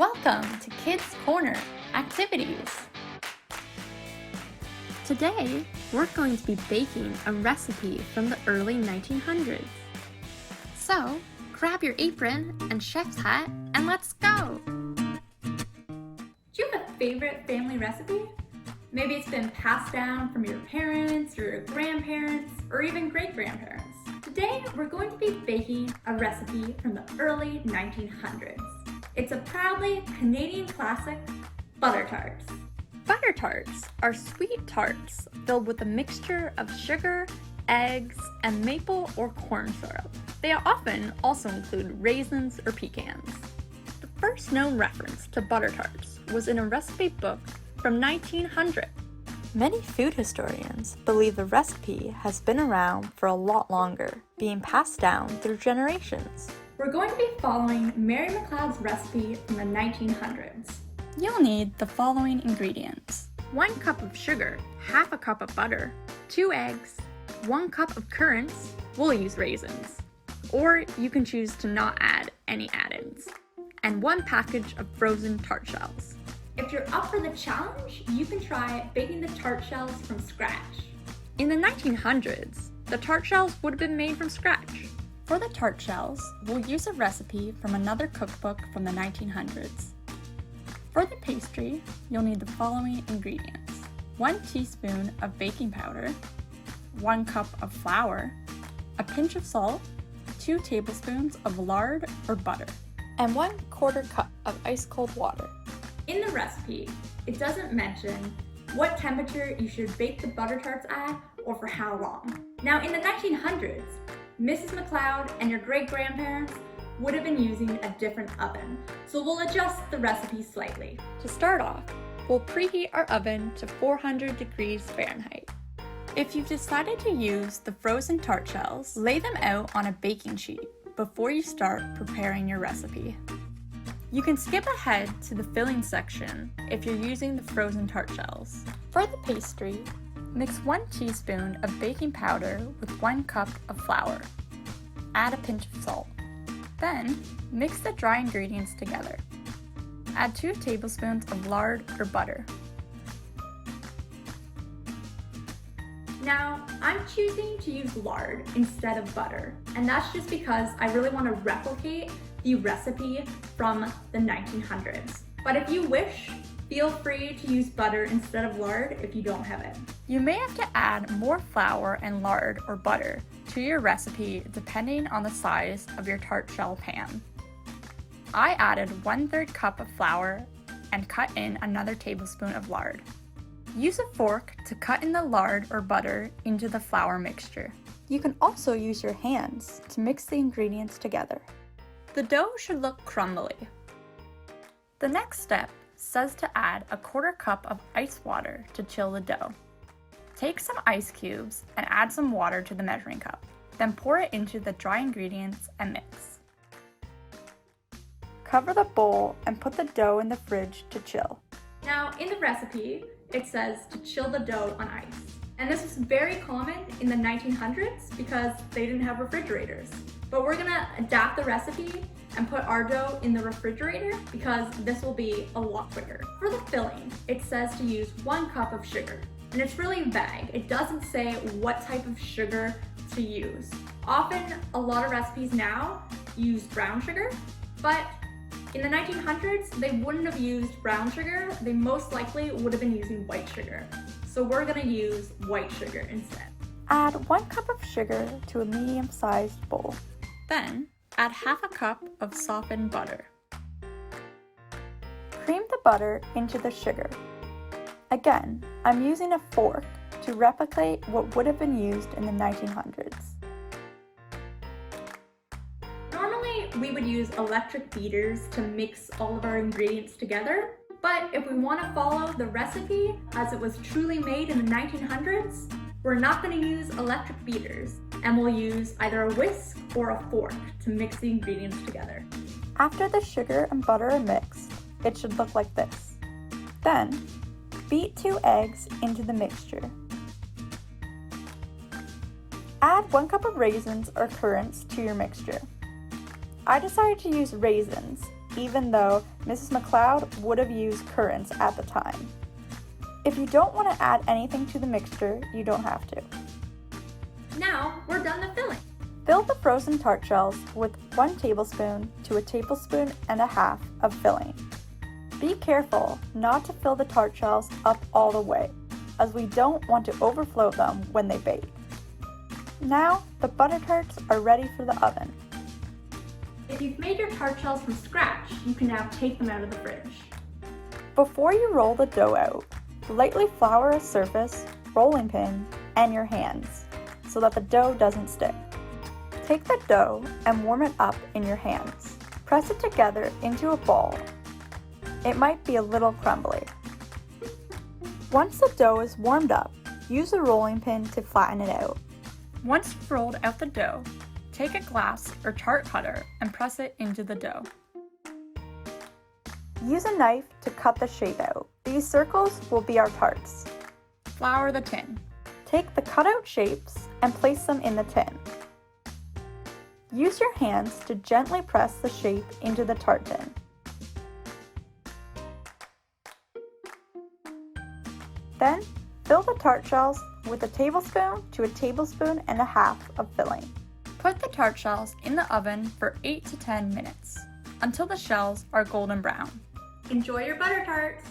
Welcome to Kids Corner Activities. Today, we're going to be baking a recipe from the early 1900s. So, grab your apron and chef's hat and let's go! Do you have a favorite family recipe? Maybe it's been passed down from your parents or your grandparents or even great-grandparents. Today, we're going to be baking a recipe from the early 1900s. It's a proudly Canadian classic, butter tarts. Butter tarts are sweet tarts filled with a mixture of sugar, eggs, and maple or corn syrup. They often also include raisins or pecans. The first known reference to butter tarts was in a recipe book from 1900. Many food historians believe the recipe has been around for a lot longer, being passed down through generations. We're going to be following Mary McLeod's recipe from the 1900s. You'll need the following ingredients: 1 cup of sugar, half a cup of butter, 2 eggs, 1 cup of currants, we'll use raisins, or you can choose to not add any add-ins, and 1 package of frozen tart shells. If you're up for the challenge, you can try baking the tart shells from scratch. In the 1900s, the tart shells would have been made from scratch. For the tart shells, we'll use a recipe from another cookbook from the 1900s. For the pastry, you'll need the following ingredients: 1 teaspoon of baking powder, 1 cup of flour, a pinch of salt, 2 tablespoons of lard or butter, and 1/4 cup of ice cold water. In the recipe, it doesn't mention what temperature you should bake the butter tarts at or for how long. Now, in the 1900s, Mrs. McLeod and your great-grandparents would have been using a different oven, so we'll adjust the recipe slightly. To start off, we'll preheat our oven to 400 degrees Fahrenheit. If you've decided to use the frozen tart shells, lay them out on a baking sheet before you start preparing your recipe. You can skip ahead to the filling section if you're using the frozen tart shells. For the pastry, mix 1 teaspoon of baking powder with 1 cup of flour. Add a pinch of salt. Then, mix the dry ingredients together. Add 2 tablespoons of lard or butter. Now, I'm choosing to use lard instead of butter, and that's just because I really want to replicate the recipe from the 1900s. But if you wish, feel free to use butter instead of lard if you don't have it. You may have to add more flour and lard or butter to your recipe depending on the size of your tart shell pan. I added 1/3 cup of flour and cut in another tablespoon of lard. Use a fork to cut in the lard or butter into the flour mixture. You can also use your hands to mix the ingredients together. The dough should look crumbly. The next step says to add 1/4 cup of ice water to chill the dough. Take some ice cubes and add some water to the measuring cup. Then pour it into the dry ingredients and mix. Cover the bowl and put the dough in the fridge to chill. Now, in the recipe, it says to chill the dough on ice. And this was very common in the 1900s because they didn't have refrigerators. But we're gonna adapt the recipe and put our dough in the refrigerator because this will be a lot quicker. For the filling, it says to use 1 cup of sugar. And it's really vague. It doesn't say what type of sugar to use. Often, a lot of recipes now use brown sugar, but in the 1900s, they wouldn't have used brown sugar. They most likely would have been using white sugar. So we're gonna use white sugar instead. Add 1 cup of sugar to a medium-sized bowl. Then, add half a cup of softened butter. Cream the butter into the sugar. Again, I'm using a fork to replicate what would have been used in the 1900s. Normally, we would use electric beaters to mix all of our ingredients together, but if we want to follow the recipe as it was truly made in the 1900s, we're not going to use electric beaters, and we'll use either a whisk or a fork to mix the ingredients together. After the sugar and butter are mixed, it should look like this. Then, beat 2 eggs into the mixture. Add 1 cup of raisins or currants to your mixture. I decided to use raisins even though Mrs. McLeod would have used currants at the time. If you don't want to add anything to the mixture, you don't have to. Now we're done the filling. Fill the frozen tart shells with 1 tablespoon to a tablespoon and a half of filling. Be careful not to fill the tart shells up all the way, as we don't want to overflow them when they bake. Now the butter tarts are ready for the oven. If you've made your tart shells from scratch, you can now take them out of the fridge. Before you roll the dough out, lightly flour a surface, rolling pin, and your hands so that the dough doesn't stick. Take the dough and warm it up in your hands. Press it together into a ball. It might be a little crumbly. Once the dough is warmed up, use a rolling pin to flatten it out. Once you've rolled out the dough, take a glass or tart cutter and press it into the dough. Use a knife to cut the shape out. These circles will be our tarts. Flour the tin. Take the cutout shapes and place them in the tin. Use your hands to gently press the shape into the tart tin. Then, fill the tart shells with a tablespoon to a tablespoon and a half of filling. Put the tart shells in the oven for 8 to 10 minutes until the shells are golden brown. Enjoy your butter tarts!